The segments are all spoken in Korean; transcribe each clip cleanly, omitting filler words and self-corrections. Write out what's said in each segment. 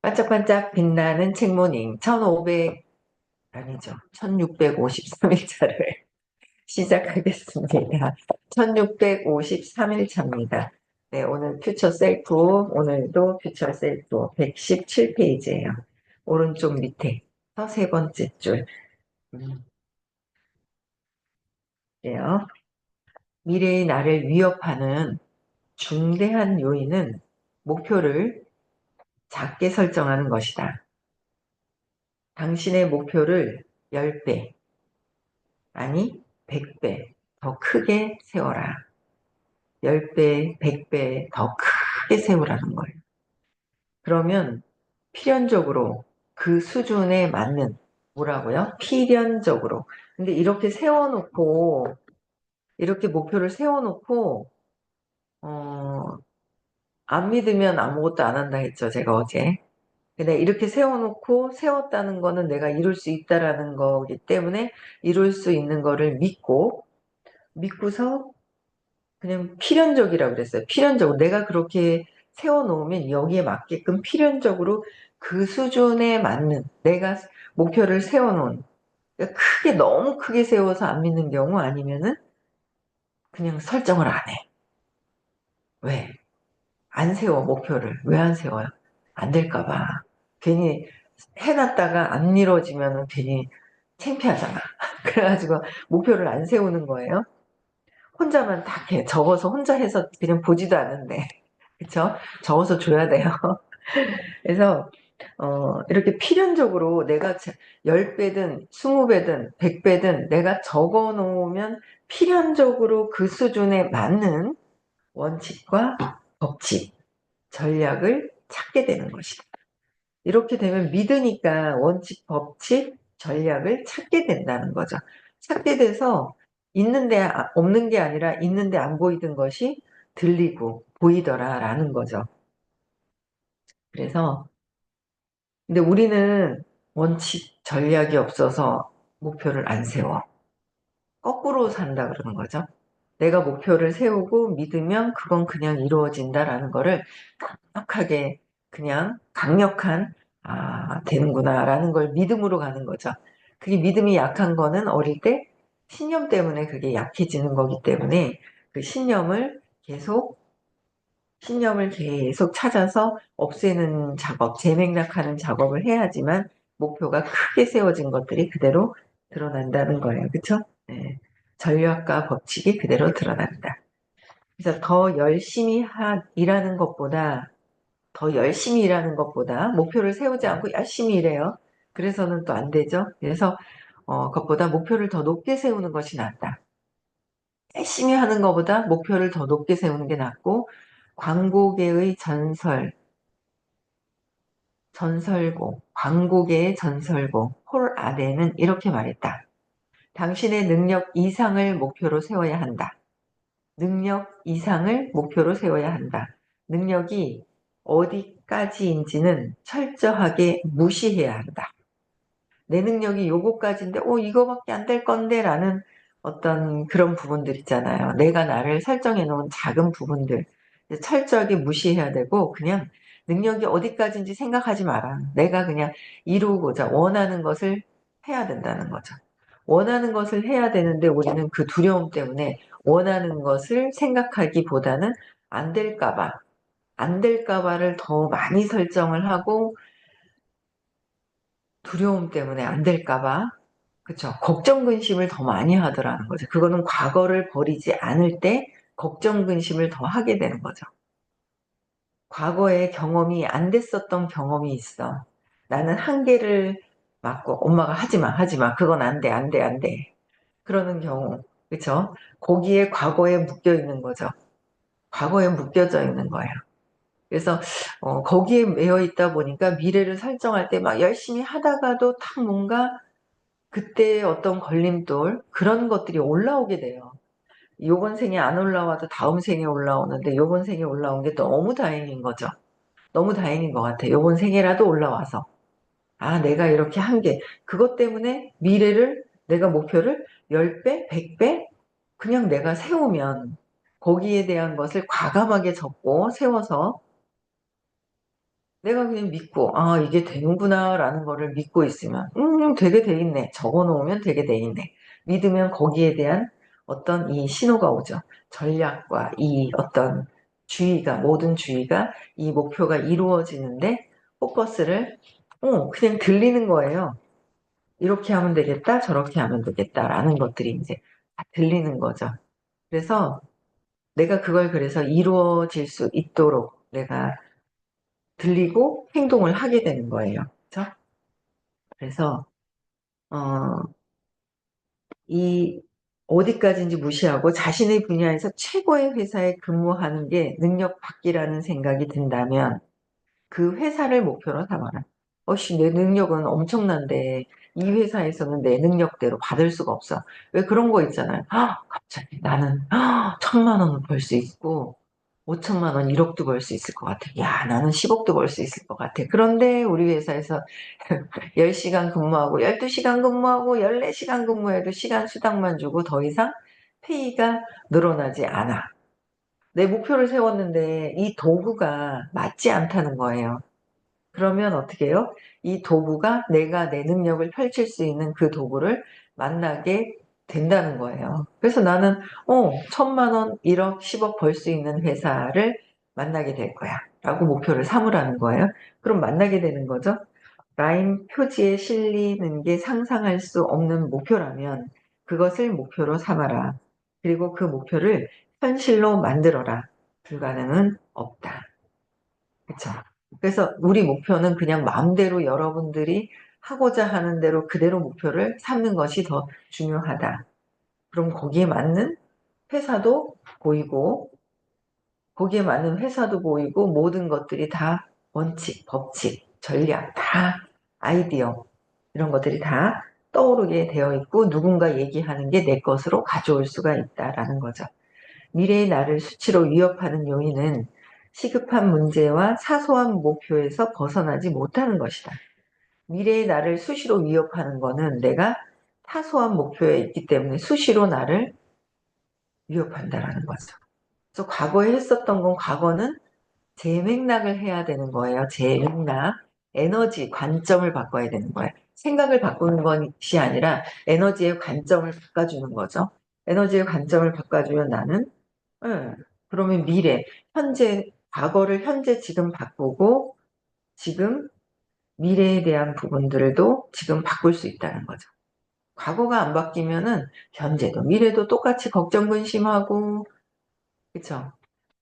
반짝반짝 빛나는 책모닝 아니죠. 1653일차를 시작하겠습니다. 1653일차입니다. 네, 오늘 퓨처 셀프, 오늘도 퓨처 셀프 117페이지예요. 오른쪽 밑에서 세 번째 줄. 요 미래의 나를 위협하는 중대한 요인은 목표를 작게 설정하는 것이다. 당신의 목표를 10배, 아니 100배 더 크게 세워라. 10배, 100배 더 크게 세우라는 거예요. 그러면 필연적으로 그 수준에 맞는, 뭐라고요? 필연적으로. 근데 이렇게 세워놓고, 이렇게 목표를 세워놓고, 어, 안 믿으면 아무것도 안 한다 했죠, 제가 어제. 근데 이렇게 세워놓고 세웠다는 거는 내가 이룰 수 있다라는 거기 때문에 이룰 수 있는 거를 믿고서 그냥 필연적이라고 그랬어요. 필연적으로. 내가 그렇게 세워놓으면 여기에 맞게끔 필연적으로 그 수준에 맞는 내가 목표를 세워놓은, 그러니까 크게, 너무 크게 세워서 안 믿는 경우 아니면은 그냥 설정을 안 해. 왜? 안 세워, 목표를. 왜 안 세워요? 안 될까봐. 괜히 해놨다가 안 이루어지면은 괜히 창피하잖아. 그래가지고 목표를 안 세우는 거예요. 혼자만 다 해. 적어서 혼자 해서 그냥 보지도 않는데. 그쵸? 적어서 줘야 돼요. 그래서, 이렇게 필연적으로 내가 10배든 20배든 100배든 내가 적어 놓으면 필연적으로 그 수준에 맞는 원칙과 법칙, 전략을 찾게 되는 것이다. 이렇게 되면 믿으니까 원칙, 법칙, 전략을 찾게 된다는 거죠. 찾게 돼서 있는데 없는 게 아니라 있는데 안 보이던 것이 들리고 보이더라라는 거죠. 그래서 근데 우리는 원칙, 전략이 없어서 목표를 안 세워. 거꾸로 산다 그러는 거죠. 내가 목표를 세우고 믿으면 그건 그냥 이루어진다라는 거를 강력하게, 그냥 강력한, 아, 되는구나라는 걸 믿음으로 가는 거죠. 그게 믿음이 약한 거는 어릴 때 신념 때문에 그게 약해지는 거기 때문에 그 신념을 계속 찾아서 없애는 작업, 재맥락하는 작업을 해야지만 목표가 크게 세워진 것들이 그대로 드러난다는 거예요. 그쵸? 네. 전략과 법칙이 그대로 드러난다. 그래서 더 열심히 일하는 것보다 목표를 세우지 않고 열심히 일해요. 그래서는 또 안 되죠. 그래서 그것보다 목표를 더 높게 세우는 것이 낫다. 열심히 하는 것보다 목표를 더 높게 세우는 게 낫고, 광고계의 광고계의 전설고 폴 아덴은 이렇게 말했다. 당신의 능력 이상을 목표로 세워야 한다. 능력 이상을 목표로 세워야 한다. 능력이 어디까지인지는 철저하게 무시해야 한다. 내 능력이 요거까지인데, 이거밖에 안 될 건데, 라는 어떤 그런 부분들 있잖아요. 내가 나를 설정해 놓은 작은 부분들. 철저하게 무시해야 되고, 그냥 능력이 어디까지인지 생각하지 마라. 내가 그냥 이루고자 원하는 것을 해야 된다는 거죠. 원하는 것을 해야 되는데 우리는 그 두려움 때문에 원하는 것을 생각하기보다는 안 될까봐, 안 될까봐를 더 많이 설정을 하고, 두려움 때문에 안 될까봐, 그쵸. 걱정 근심을 더 많이 하더라는 거죠. 그거는 과거를 버리지 않을 때 걱정 근심을 더 하게 되는 거죠. 과거에 경험이 안 됐었던 경험이 있어. 나는 한계를 맞고 엄마가 하지마, 하지마. 그건 안 돼, 안 돼, 안 돼. 그러는 경우, 그쵸. 거기에 과거에 묶여 있는 거죠. 과거에 묶여져 있는 거예요. 그래서 거기에 매여 있다 보니까 미래를 설정할 때 막 열심히 하다가도 탁 뭔가 그때의 어떤 걸림돌, 그런 것들이 올라오게 돼요. 요번 생에 안 올라와도 다음 생에 올라오는데 요번 생에 올라온 게 너무 다행인 거죠. 너무 다행인 것 같아요. 요번 생에라도 올라와서. 아, 내가 이렇게 한 게, 그것 때문에 내가 목표를 10배, 100배 그냥 내가 세우면 거기에 대한 것을 과감하게 적고 세워서 내가 그냥 믿고, 아, 이게 되는구나라는 거를 믿고 있으면, 되게 돼 있네. 적어 놓으면 되게 돼 있네. 믿으면 거기에 대한 어떤 이 신호가 오죠. 전략과 이 어떤 주의가, 모든 주의가 이 목표가 이루어지는데 포커스를, 그냥 들리는 거예요. 이렇게 하면 되겠다, 저렇게 하면 되겠다라는 것들이 이제 다 들리는 거죠. 그래서 내가 그걸 그래서 이루어질 수 있도록 내가 들리고 행동을 하게 되는 거예요. 그렇죠? 그래서 어, 이 어디까지인지 무시하고 자신의 분야에서 최고의 회사에 근무하는 게 능력 받기라는 생각이 든다면 그 회사를 목표로 삼아라. 내 능력은 엄청난데 이 회사에서는 내 능력대로 받을 수가 없어. 왜 그런 거 있잖아요. 갑자기 나는 1,000만 원을 벌 수 있고 5천만 원, 1억도 벌 수 있을 것 같아. 야, 나는 10억도 벌 수 있을 것 같아. 그런데 우리 회사에서 10시간 근무하고 12시간 근무하고 14시간 근무해도 시간 수당만 주고 더 이상 페이가 늘어나지 않아. 내 목표를 세웠는데 이 도구가 맞지 않다는 거예요. 그러면 어떻게 해요? 이 도구가 내가 내 능력을 펼칠 수 있는 그 도구를 만나게 된다는 거예요. 그래서 나는 1,000만 원, 1억, 10억 벌 수 있는 회사를 만나게 될 거야 라고 목표를 삼으라는 거예요. 그럼 만나게 되는 거죠. 라인 표지에 실리는 게 상상할 수 없는 목표라면 그것을 목표로 삼아라. 그리고 그 목표를 현실로 만들어라. 불가능은 없다. 그쵸. 그래서 우리 목표는 그냥 마음대로 여러분들이 하고자 하는 대로 그대로 목표를 삼는 것이 더 중요하다. 그럼 거기에 맞는 회사도 보이고, 거기에 맞는 회사도 보이고, 모든 것들이 다 원칙, 법칙, 전략, 다 아이디어, 이런 것들이 다 떠오르게 되어 있고, 누군가 얘기하는 게 내 것으로 가져올 수가 있다라는 거죠. 미래의 나를 수치로 위협하는 요인은 시급한 문제와 사소한 목표에서 벗어나지 못하는 것이다. 미래의 나를 수시로 위협하는 거는 내가 사소한 목표에 있기 때문에 수시로 나를 위협한다라는 거죠. 그래서 과거에 했었던 건 과거는 재맥락을 해야 되는 거예요. 재맥락. 에너지, 관점을 바꿔야 되는 거예요. 생각을 바꾸는 것이 아니라 에너지의 관점을 바꿔주는 거죠. 에너지의 관점을 바꿔주면 나는 그러면 미래, 현재, 과거를 현재 지금 바꾸고 지금 미래에 대한 부분들도 지금 바꿀 수 있다는 거죠. 과거가 안 바뀌면은 현재도 미래도 똑같이 걱정 근심하고 그쵸?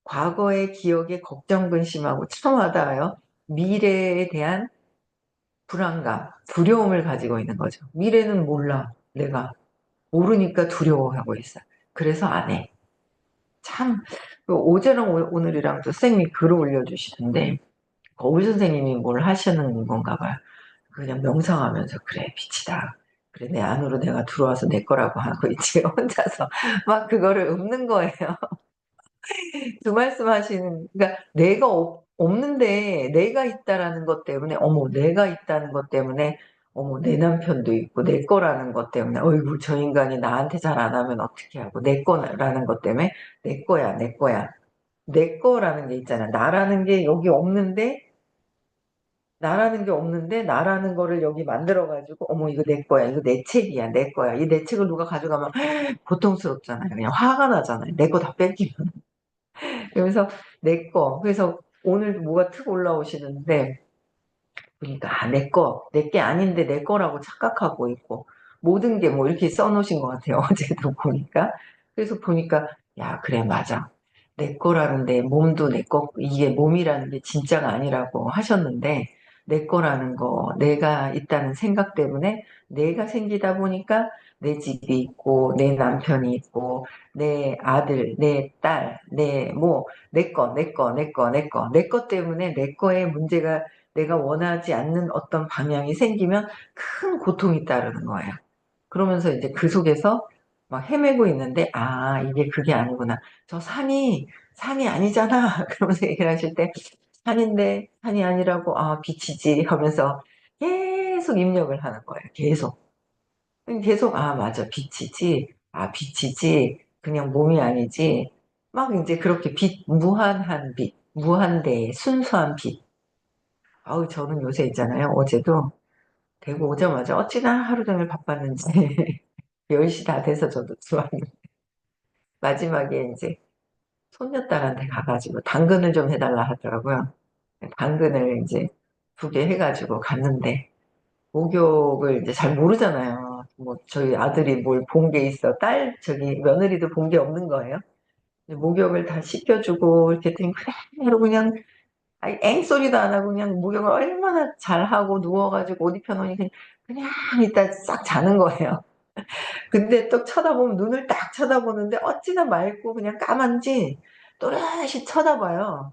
과거의 기억에 걱정 근심하고 참 와닿아요. 미래에 대한 불안감, 두려움을 가지고 있는 거죠. 미래는 몰라. 내가 모르니까 두려워하고 있어. 그래서 안 해. 참, 어제랑 오늘이랑 또 선생님이 글을 올려주시던데, 거울 선생님이 뭘 하시는 건가 봐요. 그냥 명상하면서, 그래, 빛이다. 그래, 내 안으로 내가 들어와서 내 거라고 하고 있지. 혼자서 막 그거를 읊는 거예요. 그 말씀 하시는, 그러니까 내가 없는데 내가 있다라는 것 때문에, 어머, 내가 있다는 것 때문에, 어머, 내 남편도 있고, 내 거라는 것 때문에, 어이구, 저 인간이 나한테 잘 안 하면 어떻게 하고, 내 거라는 것 때문에, 내 거야, 내 거야. 내 거라는 게 있잖아. 나라는 게 여기 없는데, 나라는 거를 여기 만들어가지고, 어머, 이거 내 거야. 이거 내 책이야. 내 거야. 이 내 책을 누가 가져가면 고통스럽잖아요. 그냥 화가 나잖아요. 내 거 다 뺏기면. 그래서 내 거. 그래서 오늘 뭐가 툭 올라오시는데, 보니까, 내 거. 내 게 아닌데 내 거라고 착각하고 있고, 모든 게 뭐 이렇게 써놓으신 것 같아요. 어제도 보니까. 그래서 보니까, 야, 그래, 맞아. 내 거라는데 몸도 내 거, 이게 몸이라는 게 진짜가 아니라고 하셨는데, 내 거라는 거, 내가 있다는 생각 때문에 내가 생기다 보니까 내 집이 있고, 내 남편이 있고, 내 아들, 내 딸, 내 거, 내 거, 내 거, 내 거, 내 거 때문에 내 거에 문제가 내가 원하지 않는 어떤 방향이 생기면 큰 고통이 따르는 거예요. 그러면서 이제 그 속에서 막 헤매고 있는데, 아, 이게 그게 아니구나. 저 산이 아니잖아. 그러면서 얘기를 하실 때, 산인데, 산이 아니라고, 아, 빛이지. 하면서 계속 입력을 하는 거예요. 계속. 계속, 아, 맞아. 빛이지. 아, 빛이지. 그냥 몸이 아니지. 막 이제 그렇게 빛, 무한한 빛, 무한대의 순수한 빛. 아우, 저는 요새 있잖아요. 어제도 대구 오자마자 어찌나 하루 종일 바빴는지 10시 다 돼서 저도 들어왔는데 마지막에 이제 손녀딸한테 가가지고 당근을 좀 해달라 하더라고요. 당근을 이제 2개 해가지고 갔는데 목욕을 이제 잘 모르잖아요. 뭐 저희 아들이 뭘 본 게 있어. 저기 며느리도 본 게 없는 거예요. 목욕을 다 씻겨주고 이렇게 했더니 그대로 그냥 아니, 엥 소리도 안 하고 그냥 목욕을 얼마나 잘하고 누워가지고 옷 입혀놓으니 그냥 이따 싹 자는 거예요. 근데 또 쳐다보면 눈을 딱 쳐다보는데 어찌나 맑고 그냥 까만지 또렷이 쳐다봐요.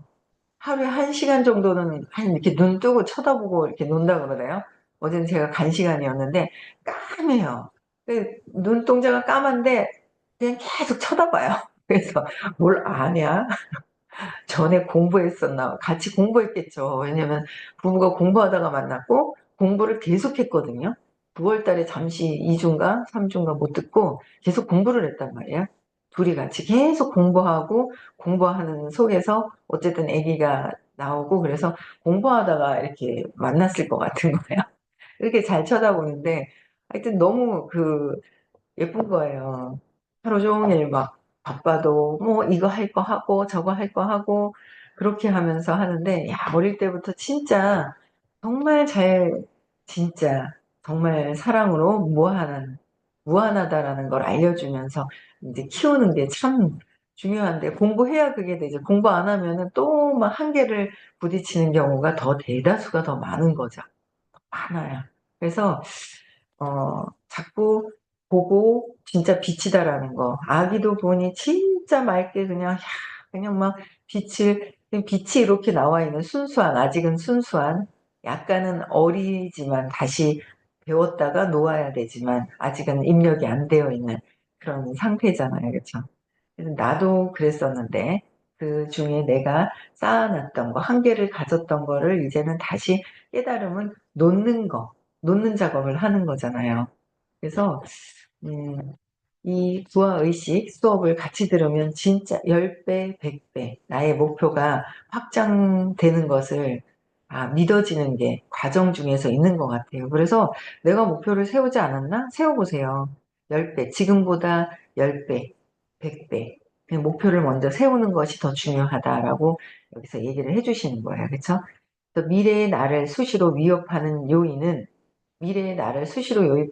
하루에 1시간 정도는 한 이렇게 눈 뜨고 쳐다보고 이렇게 논다 그러네요. 어제는 제가 간 시간이었는데 까매요. 눈동자가 까만데 그냥 계속 쳐다봐요. 그래서 뭘 아냐? 전에 공부했었나? 같이 공부했겠죠. 왜냐면 부부가 공부하다가 만났고 공부를 계속했거든요. 9월 달에 잠시 2주인가 3주인가 못 듣고 계속 공부를 했단 말이에요. 둘이 같이 계속 공부하고 공부하는 속에서 어쨌든 아기가 나오고 그래서 공부하다가 이렇게 만났을 것 같은 거예요. 이렇게 잘 쳐다보는데 하여튼 너무 예쁜 거예요. 하루 종일 막 바빠도 뭐 이거 할 거 하고 저거 할 거 하고 그렇게 하면서 하는데 야, 어릴 때부터 진짜 정말 진짜 정말 사랑으로 무한하다라는 걸 알려주면서 이제 키우는 게 참 중요한데 공부해야 그게 되죠. 공부 안 하면은 또 막 한계를 부딪히는 경우가 더 대다수가 더 많은 거죠. 많아요. 그래서 자꾸 보고 진짜 빛이다라는 거. 아기도 보니 진짜 맑게 그냥 막 빛이 이렇게 나와 있는 아직은 순수한, 약간은 어리지만 다시 배웠다가 놓아야 되지만 아직은 입력이 안 되어 있는 그런 상태잖아요. 그렇죠? 그래서 나도 그랬었는데 그 중에 내가 쌓아놨던 거, 한계를 가졌던 거를 이제는 다시 깨달으면 놓는 작업을 하는 거잖아요. 그래서 음, 이 부하의식 수업을 같이 들으면 진짜 10배, 100배 나의 목표가 확장되는 것을 믿어지는 게 과정 중에서 있는 것 같아요. 그래서 내가 목표를 세우지 않았나? 세워보세요. 10배, 지금보다 10배, 100배. 그냥 목표를 먼저 세우는 것이 더 중요하다라고 여기서 얘기를 해주시는 거예요. 그렇죠? 미래의 나를 수시로 위협하는 요인은 미래의 나를 수시로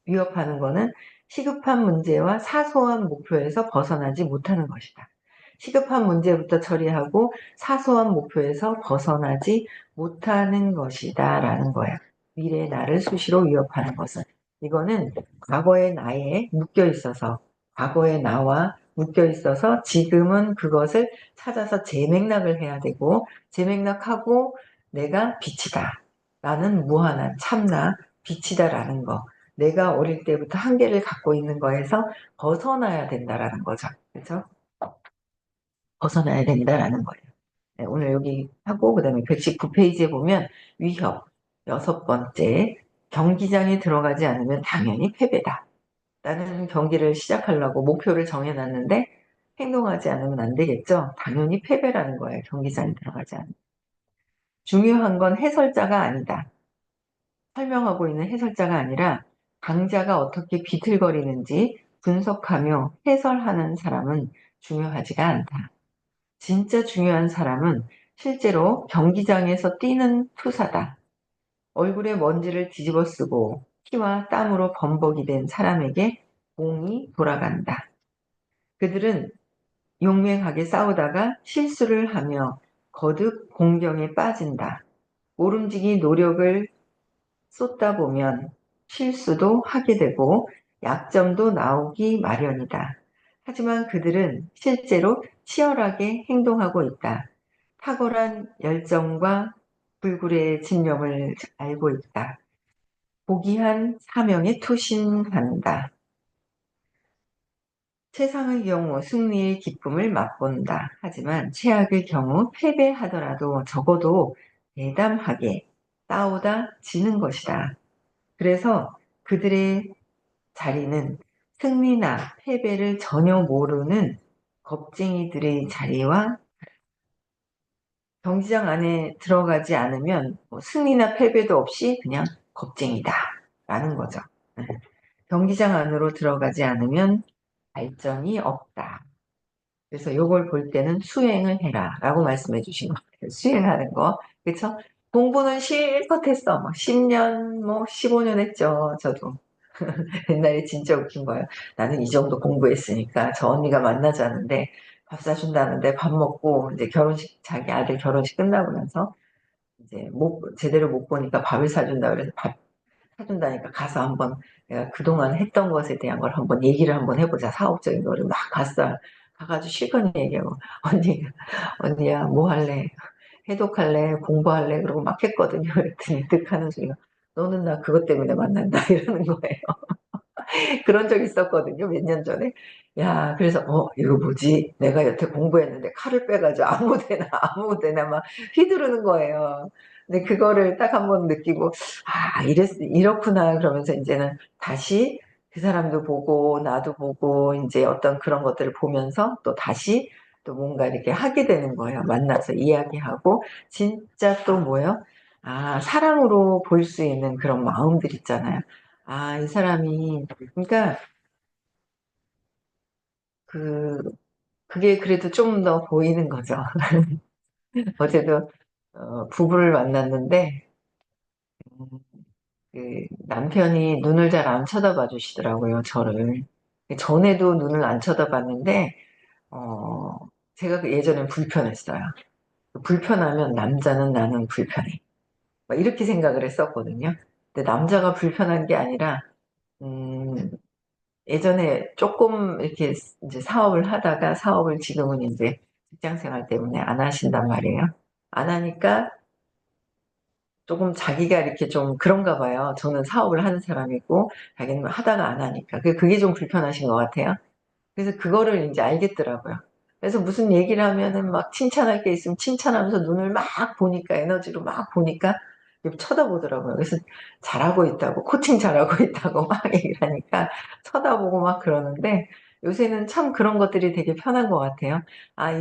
위협하는 것은 시급한 문제와 사소한 목표에서 벗어나지 못하는 것이다. 시급한 문제부터 처리하고 사소한 목표에서 벗어나지 못하는 것이다 라는 거야. 미래의 나를 수시로 위협하는 것은. 이거는 과거의 나에 묶여 있어서 과거의 나와 묶여 있어서 지금은 그것을 찾아서 재맥락을 해야 되고 재맥락하고 내가 빛이다. 나는 무한한 참나 빛이다라는 거. 내가 어릴 때부터 한계를 갖고 있는 거에서 벗어나야 된다라는 거죠. 그렇죠? 벗어나야 된다라는 거예요. 네, 오늘 여기 하고 그다음에 119페이지에 보면 위협 6번째 경기장에 들어가지 않으면 당연히 패배다. 나는 경기를 시작하려고 목표를 정해놨는데 행동하지 않으면 안 되겠죠. 당연히 패배라는 거예요. 경기장에 들어가지 않으면. 중요한 건 해설자가 아니다. 설명하고 있는 해설자가 아니라 강자가 어떻게 비틀거리는지 분석하며 해설하는 사람은 중요하지가 않다. 진짜 중요한 사람은 실제로 경기장에서 뛰는 투사다. 얼굴에 먼지를 뒤집어 쓰고 피와 땀으로 범벅이 된 사람에게 공이 돌아간다. 그들은 용맹하게 싸우다가 실수를 하며 거듭 공경에 빠진다. 모름지기 노력을 쏟다 보면 실수도 하게 되고 약점도 나오기 마련이다. 하지만 그들은 실제로 치열하게 행동하고 있다. 탁월한 열정과 불굴의 집념을 알고 있다. 고귀한 사명에 투신한다. 최상의 경우 승리의 기쁨을 맛본다. 하지만 최악의 경우 패배하더라도 적어도 대담하게 싸우다 지는 것이다. 그래서 그들의 자리는 승리나 패배를 전혀 모르는 겁쟁이들의 자리와 경기장 안에 들어가지 않으면 뭐 승리나 패배도 없이 그냥 겁쟁이다 라는 거죠. 네. 경기장 안으로 들어가지 않으면 발전이 없다. 그래서 요걸 볼 때는 수행을 해라 라고 말씀해 주신 것 같아요. 수행하는 거. 그쵸? 공부는 실컷 했어. 막 10년, 뭐 15년 했죠. 저도. 옛날에 진짜 웃긴 거예요. 나는 이 정도 공부했으니까 저 언니가 만나자는데 밥 사준다는데 밥 먹고 이제 결혼식, 자기 아들 결혼식 끝나고 나서 이제 제대로 못 보니까 밥을 사준다 그래서 밥 사준다니까 가서 한번 내가 그동안 했던 것에 대한 걸 한번 얘기를 한번 해보자. 사업적인 거를 막 갔어요. 가가지고 실컷 얘기하고 언니야 뭐 할래? 해독할래? 공부할래? 그러고 막 했거든요. 그랬더니 득하는 소리가 너는 나 그것 때문에 만난다 이러는 거예요. 그런 적 있었거든요. 몇 년 전에. 야, 그래서, 이거 뭐지? 내가 여태 공부했는데 칼을 빼가지고 아무 데나 막 휘두르는 거예요. 근데 그거를 딱 한 번 느끼고, 이렇구나. 그러면서 이제는 다시 그 사람도 보고, 나도 보고, 이제 어떤 그런 것들을 보면서 또 다시 또 뭔가 이렇게 하게 되는 거예요. 만나서 이야기하고, 진짜 또 뭐예요? 사랑으로 볼 수 있는 그런 마음들 있잖아요. 이 사람이, 그러니까 그 그게 그래도 좀 더 보이는 거죠. 어제도 부부를 만났는데 음, 그 남편이 눈을 잘 안 쳐다봐 주시더라고요, 저를. 전에도 눈을 안 쳐다봤는데 어, 제가 예전엔 불편했어요. 불편하면 남자는 나는 불편해. 막 이렇게 생각을 했었거든요. 근데 남자가 불편한 게 아니라 음, 예전에 조금 이렇게 이제 사업을 하다가 사업을 지금은 이제 직장 생활 때문에 안 하신단 말이에요. 안 하니까 조금 자기가 이렇게 좀 그런가 봐요. 저는 사업을 하는 사람이고 자기는 하다가 안 하니까. 그게 좀 불편하신 것 같아요. 그래서 그거를 이제 알겠더라고요. 그래서 무슨 얘기를 하면은 막 칭찬할 게 있으면 칭찬하면서 눈을 막 보니까 에너지로 막 보니까 이렇게 쳐다보더라고요. 그래서 잘하고 있다고 코칭 잘하고 있다고 막 얘기를 하니까 쳐다보고 막 그러는데 요새는 참 그런 것들이 되게 편한 것 같아요.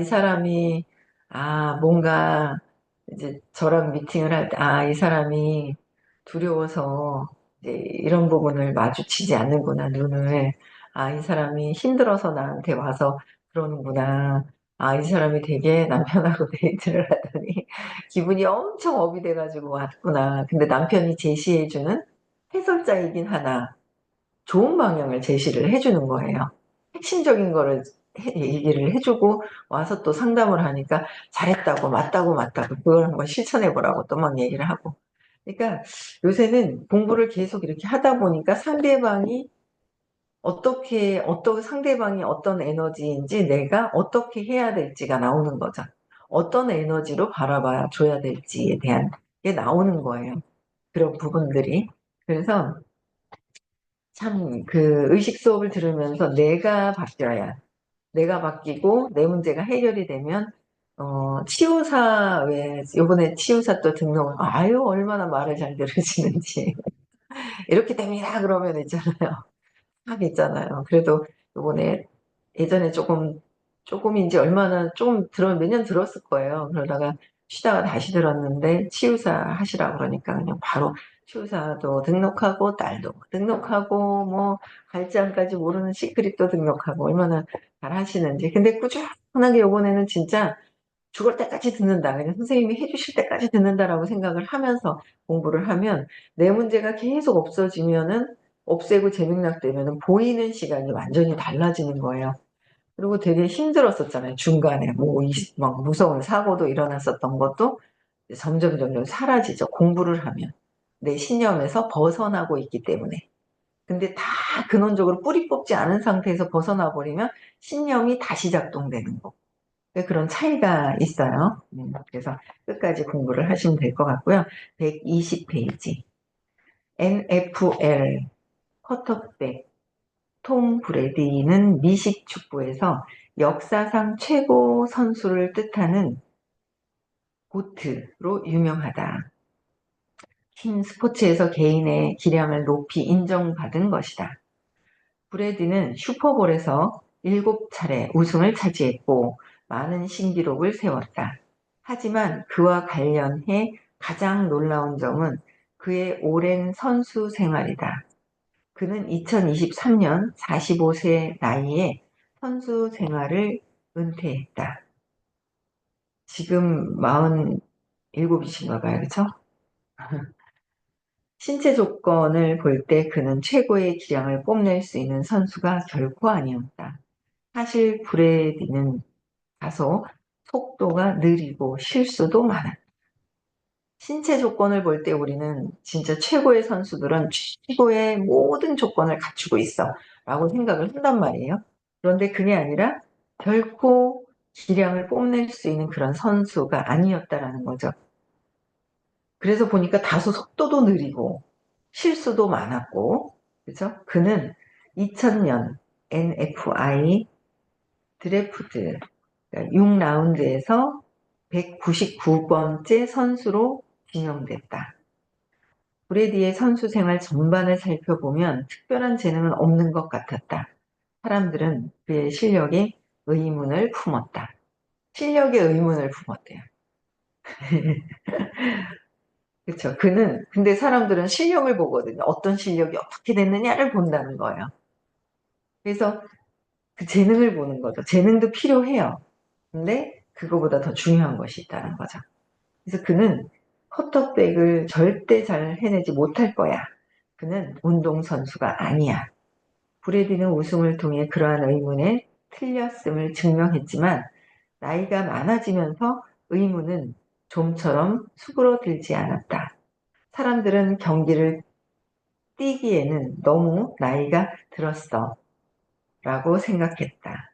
이 사람이 뭔가 이제 저랑 미팅을 할 때 이 사람이 두려워서 이제 이런 부분을 마주치지 않는구나 눈을. 이 사람이 힘들어서 나한테 와서 그러는구나. 이 사람이 되게 남편하고 데이트를 하더니 기분이 엄청 업이 돼가지고 왔구나. 근데 남편이 제시해주는 해설자이긴 하나 좋은 방향을 제시를 해주는 거예요. 핵심적인 거를 얘기를 해주고 와서 또 상담을 하니까 잘했다고 맞다고 그걸 한번 실천해보라고 또 막 얘기를 하고. 그러니까 요새는 공부를 계속 이렇게 하다 보니까 상대방이 어떤 상대방이 어떤 에너지인지 내가 어떻게 해야 될지가 나오는 거죠. 어떤 에너지로 바라봐 줘야 될지에 대한 게 나오는 거예요. 그런 부분들이. 그래서 참 그 의식 수업을 들으면서 내가 바뀌고 내 문제가 해결이 되면 치유사 왜 요번에 치유사 또 등록을 아유 얼마나 말을 잘 들으시는지 이렇게 됩니다 그러면 있잖아요. 있잖아요. 그래도 요번에 예전에 조금인지 얼마나 조금 몇 년 들었을 거예요. 그러다가 쉬다가 다시 들었는데 치유사 하시라고 그러니까 그냥 바로 치유사도 등록하고 딸도 등록하고 뭐 갈지안까지 모르는 시크릿도 등록하고 얼마나 잘 하시는지. 근데 꾸준하게 요번에는 진짜 죽을 때까지 듣는다. 그냥 선생님이 해주실 때까지 듣는다라고 생각을 하면서 공부를 하면 내 문제가 계속 없어지면은 없애고 재맥락되면은 보이는 시각이 완전히 달라지는 거예요. 그리고 되게 힘들었었잖아요. 중간에 막 무서운 사고도 일어났었던 것도 점점 사라지죠. 공부를 하면 내 신념에서 벗어나고 있기 때문에. 근데 다 근원적으로 뿌리 뽑지 않은 상태에서 벗어나 버리면 신념이 다시 작동되는 거. 그런 차이가 있어요. 그래서 끝까지 공부를 하시면 될 것 같고요. 120페이지. NFL, 쿼터백, 톰 브레디는 미식 축구에서 역사상 최고 선수를 뜻하는 고트로 유명하다. 팀 스포츠에서 개인의 기량을 높이 인정받은 것이다. 브레디는 슈퍼볼에서 7차례 우승을 차지했고 많은 신기록을 세웠다. 하지만 그와 관련해 가장 놀라운 점은 그의 오랜 선수 생활이다. 그는 2023년 45세 나이에 선수 생활을 은퇴했다. 지금 47이신가 봐요. 그쵸? 신체 조건을 볼 때 그는 최고의 기량을 뽐낼 수 있는 선수가 결코 아니었다. 사실 브래디는 다소 속도가 느리고 실수도 많았다. 신체 조건을 볼 때 우리는 진짜 최고의 선수들은 최고의 모든 조건을 갖추고 있어 라고 생각을 한단 말이에요. 그런데 그게 아니라 결코 기량을 뽐낼 수 있는 그런 선수가 아니었다라는 거죠. 그래서 보니까 다소 속도도 느리고 실수도 많았고, 그죠? 그는 2000년 NFI 드래프트 6라운드에서 199번째 선수로 지명됐다. 브래디의 선수 생활 전반을 살펴보면 특별한 재능은 없는 것 같았다. 사람들은 그의 실력에 의문을 품었다. 실력에 의문을 품었대요. 그렇죠. 근데 사람들은 실력을 보거든요. 어떤 실력이 어떻게 됐느냐를 본다는 거예요. 그래서 그 재능을 보는 거죠. 재능도 필요해요. 근데 그거보다 더 중요한 것이 있다는 거죠. 그래서 그는 커터백을 절대 잘 해내지 못할 거야. 그는 운동선수가 아니야. 브래디는 우승을 통해 그러한 의문에 틀렸음을 증명했지만 나이가 많아지면서 의문은 좀처럼 수그러들지 않았다. 사람들은 경기를 뛰기에는 너무 나이가 들었어 라고 생각했다.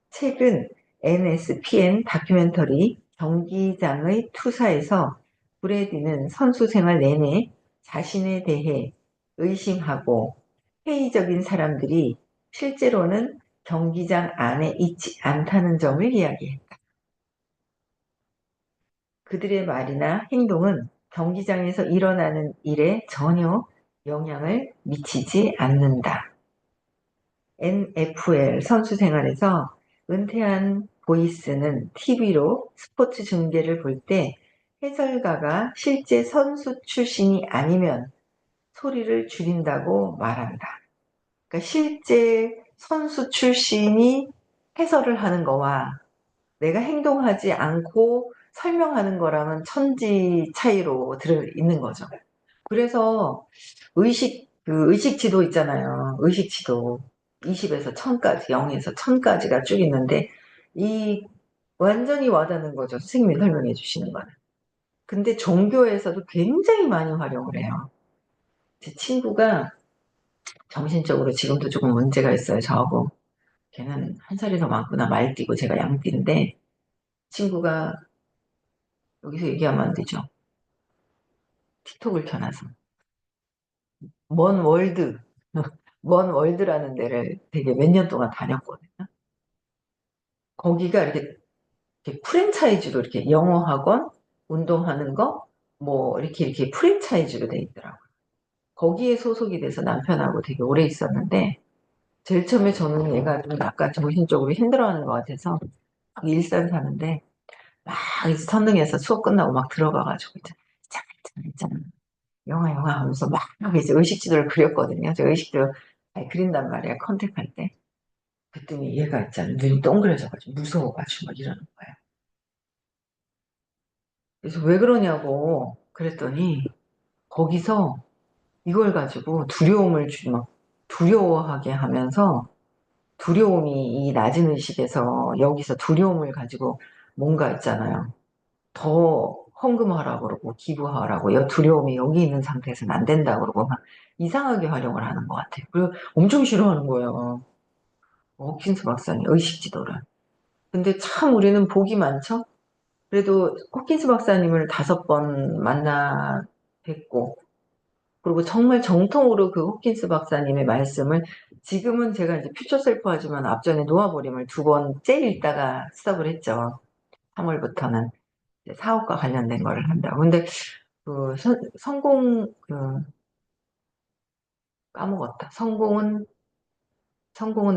최근 NSPN 다큐멘터리 경기장의 투사에서 브래디는 선수 생활 내내 자신에 대해 의심하고 회의적인 사람들이 실제로는 경기장 안에 있지 않다는 점을 이야기했다. 그들의 말이나 행동은 경기장에서 일어나는 일에 전혀 영향을 미치지 않는다. NFL 선수 생활에서 은퇴한 보이스는 TV로 스포츠 중계를 볼 때 해설가가 실제 선수 출신이 아니면 소리를 줄인다고 말한다. 그러니까 실제 선수 출신이 해설을 하는 거와 내가 행동하지 않고 설명하는 거랑은 천지 차이로 들어 있는 거죠. 그래서 의식 지도 있잖아요. 의식 지도. 20에서 1000까지, 0에서 1000까지가 쭉 있는데, 이, 완전히 와닿는 거죠. 선생님이 설명해 주시는 거는. 근데 종교에서도 굉장히 많이 활용을 해요. 제 친구가 정신적으로 지금도 조금 문제가 있어요. 저하고. 걔는 한 살이 더 많구나. 말띠고 제가 양띠인데, 친구가 여기서 얘기하면 안 되죠. 틱톡을 켜놔서. 먼 월드, 먼 월드라는 데를 되게 몇 년 동안 다녔거든요. 거기가 이렇게 프랜차이즈로 이렇게 영어 학원, 운동하는 거, 뭐 이렇게 프랜차이즈로 돼 있더라고요. 거기에 소속이 돼서 남편하고 되게 오래 있었는데, 제일 처음에 저는 얘가 좀 약간 정신적으로 힘들어하는 것 같아서 일산 사는데 막 이제 선릉에서 수업 끝나고 막 들어가가지고 있잖아. 영화 하면서 막 이제 의식 지도를 그렸거든요. 제가 의식도 잘 그린단 말이에요. 컨택할 때. 그랬더니 얘가 있잖아. 눈이 동그래져가지고 무서워가지고 막 이러는 거예요. 그래서 왜 그러냐고 그랬더니 거기서 이걸 가지고 두려움을 막 두려워하게 하면서 두려움이 이 낮은 의식에서 여기서 두려움을 가지고 뭔가 있잖아요. 더 헌금하라고 그러고 기부하라고 두려움이 여기 있는 상태에서는 안 된다고 그러고 막 이상하게 활용을 하는 것 같아요. 그리고 엄청 싫어하는 거예요. 호킨스 박사님 의식 지도를. 근데 참 우리는 복이 많죠? 그래도 호킨스 박사님을 5번 만나 뵙고 그리고 정말 정통으로 그 호킨스 박사님의 말씀을 지금은 제가 이제 퓨처 셀프 하지만 앞전에 놓아버림을 2번째 읽다가 스톱을 했죠. 3월부터는 사업과 관련된 거를 한다고. 근데 그 성공 까먹었다. 성공은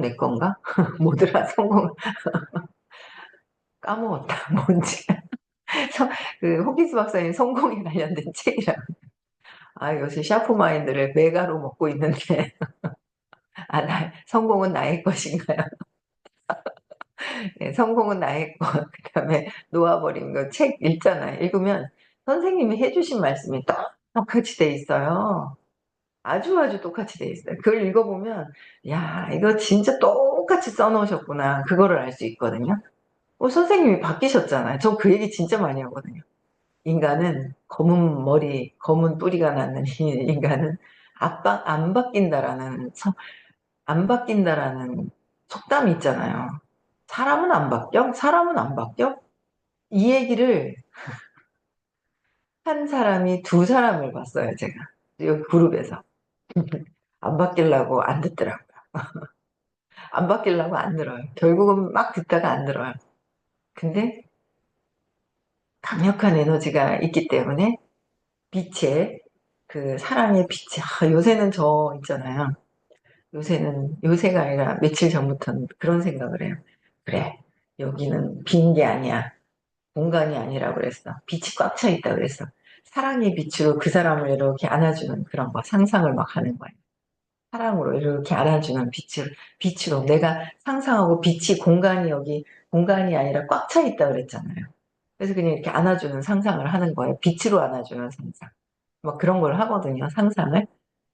내 건가? 뭐더라? 성공 까먹었다. 뭔지. 그 호키스 박사님 성공에 관련된 책이라고. 아, 요새 샤프 마인드를 메가로 먹고 있는데, 아, 성공은 나의 것인가요? 네, 성공은 나의 것. 그 다음에 놓아버린 거 책 읽잖아요. 읽으면 선생님이 해주신 말씀이 똑같이 돼 있어요. 아주 아주 똑같이 돼 있어요. 그걸 읽어보면, 야, 이거 진짜 똑같이 써놓으셨구나. 그거를 알 수 있거든요. 선생님이 바뀌셨잖아요. 저 그 얘기 진짜 많이 하거든요. 인간은 검은 머리, 검은 뿌리가 나는 이 인간은 안 바뀐다라는, 안 바뀐다라는 속담이 있잖아요. 사람은 안 바뀌어? 사람은 안 바뀌어? 이 얘기를 한 사람이 두 사람을 봤어요, 제가. 여기 그룹에서. 안 바뀌려고 안 듣더라고요. 안 바뀌려고 안 들어요. 결국은 막 듣다가 안 들어요. 근데 강력한 에너지가 있기 때문에 빛의 그 사랑의 빛이, 요새는 저 있잖아요. 요새가 아니라 며칠 전부터는 그런 생각을 해요. 그래, 여기는 빈 게 아니야. 공간이 아니라고 그랬어. 빛이 꽉 차 있다 그랬어. 사랑의 빛으로 그 사람을 이렇게 안아주는 그런 거 상상을 막 하는 거예요. 사랑으로 이렇게 안아주는 빛으로 내가 상상하고 빛이 공간이 여기 공간이 아니라 꽉 차 있다 그랬잖아요. 그래서 그냥 이렇게 안아주는 상상을 하는 거예요. 빛으로 안아주는 상상. 막 그런 걸 하거든요. 상상을.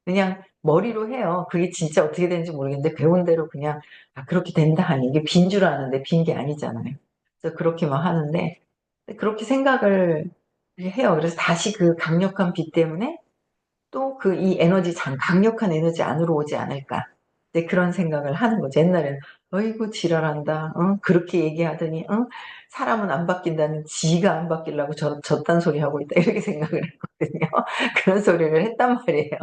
그냥 머리로 해요. 그게 진짜 어떻게 되는지 모르겠는데 배운 대로 그냥 그렇게 된다 하니 이게 빈 줄 아는데 빈 게 아니잖아요. 그래서 그렇게만 하는데 그렇게 생각을 해요. 그래서 다시 그 강력한 빛 때문에 또 그 이 강력한 에너지 안으로 오지 않을까. 이제 그런 생각을 하는 거죠. 옛날에는 어이구 지랄한다. 그렇게 얘기하더니 사람은 안 바뀐다는 지가 안 바뀌려고 저딴 소리 하고 있다. 이렇게 생각을 했거든요. 그런 소리를 했단 말이에요.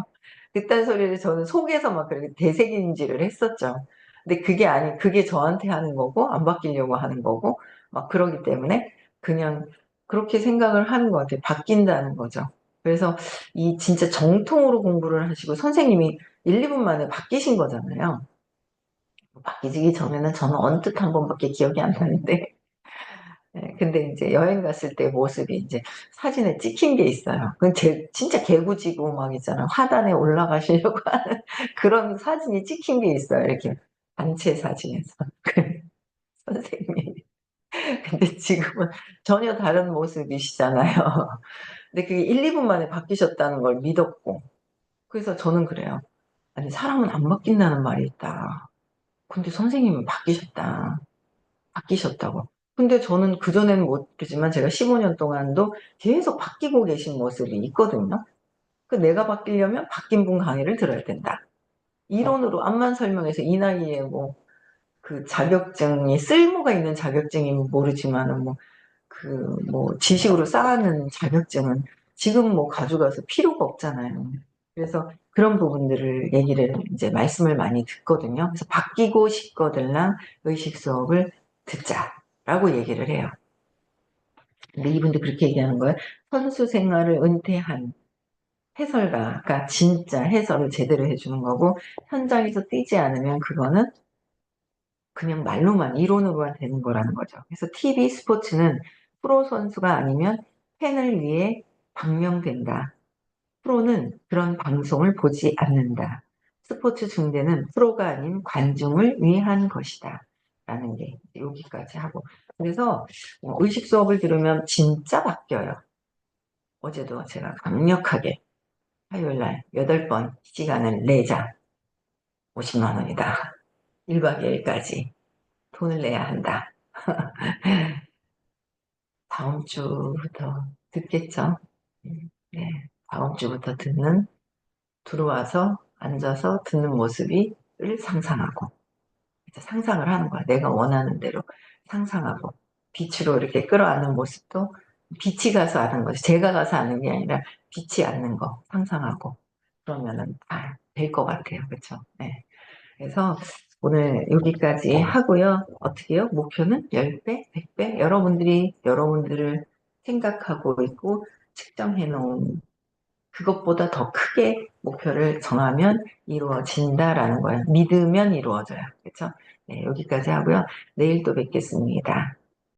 그딴 소리를 저는 속에서 막 그렇게 되새김질을 했었죠. 근데 그게 저한테 하는 거고, 안 바뀌려고 하는 거고, 막 그러기 때문에 그냥 그렇게 생각을 하는 것 같아요. 바뀐다는 거죠. 그래서 이 진짜 정통으로 공부를 하시고 선생님이 1, 2분 만에 바뀌신 거잖아요. 바뀌기 전에는 저는 언뜻 한 번밖에 기억이 안 나는데, 네, 근데 이제 여행 갔을 때 모습이 이제 사진에 찍힌 게 있어요. 그건 진짜 개구지고 막 있잖아요. 화단에 올라가시려고 하는 그런 사진이 찍힌 게 있어요. 이렇게 단체 사진에서. 선생님. 근데 지금은 전혀 다른 모습이시잖아요. 근데 그게 1, 2분 만에 바뀌셨다는 걸 믿었고. 그래서 저는 그래요. 아니, 사람은 안 바뀐다는 말이 있다. 근데 선생님은 바뀌셨다고. 근데 저는 그전에는 모르지만 제가 15년 동안도 계속 바뀌고 계신 모습이 있거든요. 내가 바뀌려면 바뀐 분 강의를 들어야 된다. 이론으로 앞만 설명해서 이 나이에 뭐 그 자격증이 쓸모가 있는 자격증이면 모르지만은 뭐 지식으로 쌓아는 자격증은 지금 뭐 가져가서 필요가 없잖아요. 그래서 그런 부분들을 얘기를 이제 말씀을 많이 듣거든요. 그래서 바뀌고 싶거들랑 의식 수업을 듣자라고 얘기를 해요. 근데 이분도 그렇게 얘기하는 거예요. 선수 생활을 은퇴한 해설가가 진짜 해설을 제대로 해주는 거고 현장에서 뛰지 않으면 그거는 그냥 말로만 이론으로만 되는 거라는 거죠. 그래서 TV 스포츠는 프로 선수가 아니면 팬을 위해 방영된다. 프로는 그런 방송을 보지 않는다. 스포츠 중계는 프로가 아닌 관중을 위한 것이다. 라는 게 여기까지 하고. 그래서 의식 수업을 들으면 진짜 바뀌어요. 어제도 제가 강력하게 화요일날 8번 시간을 내자. 50만 원이다. 1박 2일까지 돈을 내야 한다. 다음 주부터 듣겠죠. 네, 다음 주부터 들어와서 앉아서 듣는 모습을 상상하고, 이제 상상을 하는 거야. 내가 원하는 대로 상상하고, 빛으로 이렇게 끌어안는 모습도 빛이 가서 하는 거지. 제가 가서 하는 게 아니라 빛이 앉는 거 상상하고, 그러면은 다 될 것 같아요. 그렇죠? 네. 그래서 오늘 여기까지 하고요. 어떻게 해요? 목표는 10배, 100배? 여러분들을 생각하고 있고 측정해 놓은 그것보다 더 크게 목표를 정하면 이루어진다라는 거예요. 믿으면 이루어져요. 그렇죠? 네, 여기까지 하고요. 내일 또 뵙겠습니다.